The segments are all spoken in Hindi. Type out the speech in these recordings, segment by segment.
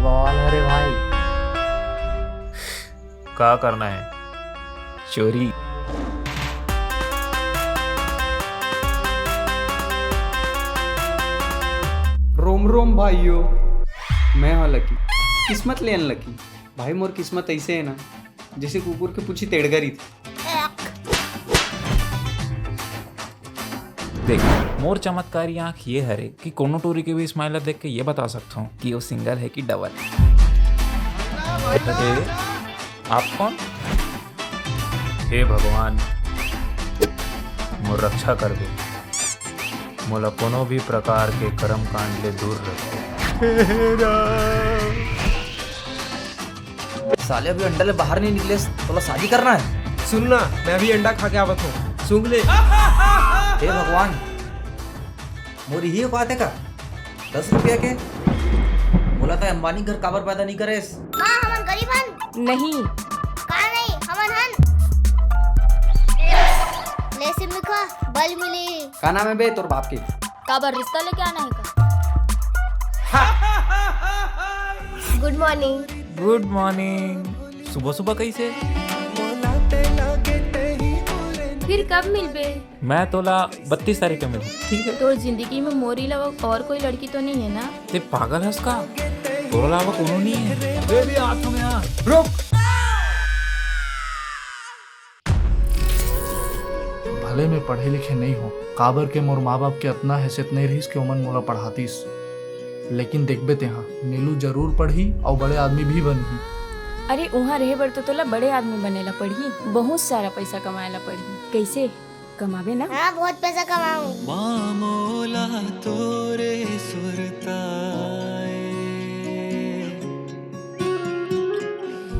बवाल है रे भाई। क्या करना है? चोरी। रोम रोम भाइयों, मैं हूँ लकी। किस्मत ले अनलकी भाई, मोर किस्मत ऐसे है ना जैसे कुकुर के पूछी तेड़गरी थी। देख, मोर चमत्कारी आंख ये हरे कि कोनो टोरी के भी स्माइलर देख के ये बता सकता हूँ कि वो सिंगल है कि डबल। अरे आप कौन? हे भगवान, मोर रक्षा कर दे, मोला कोनो भी प्रकार के कर्म कांड ले दूर रखो। साले अभी अंडा ले बाहर नहीं निकले, तोला शादी करना है? सुन ना, मैं अभी अंडा खा के आवत हूँ, सूंघ ले। हे भगवान, मोरी ही औकात है का 10 रुपया के? बोला था अंबानी घर काबर पैदा नहीं करे। का हमन गरीब हन? नहीं। का नहीं हमन हन? ले सिमिका बल मिली। का नाम है बे तोर बाप के? काबर रिश्ता लेके आना है का? Good morning. Good morning. सुबह सुबह कैसे? फिर कब मिलबे? मैं तोला 32 तारीख को मिलूँ, ठीक है? तो जिंदगी में मोरी अलावा और कोई लड़की तो नहीं है ना? ते पागल हंस का? तोरा अलावा कोनो नहीं है। बेबी हाथों में आ। रुक। भले में पढ़े लिखे नहीं हो, काबर के मोर माँ बाप के इतना हैसियत नहीं रहीस कि ओमन मोला पढ़ातीस। लेकिन देखबे तेहा नीलू जरूर पढ़ी और बड़े आदमी भी बनी। अरे वहाँ रहे बर तो तोला बड़े आदमी बनेला पड़ी, बहुत सारा पैसा कमाएला पड़ी। कैसे कमावे ना? हाँ, बहुत पैसा कमाऊं।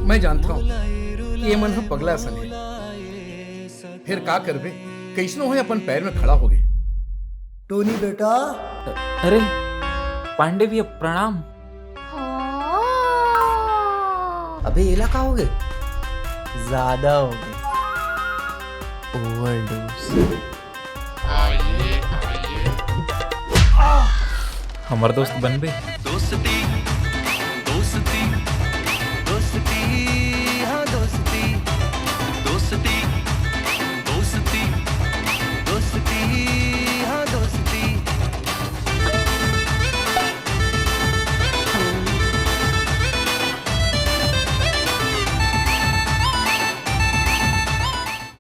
मैं जानता हूँ कि ये मन हम पगला सन है, फिर का करबे? कैसनो है अपन पैर में खड़ा हो गए। टोनी बेटा, अरे पांडे भैया प्रणाम। अबे ये ला का हो गए? ज्यादा हो गए, ओवरडोज। हमार दोस्त बन बे।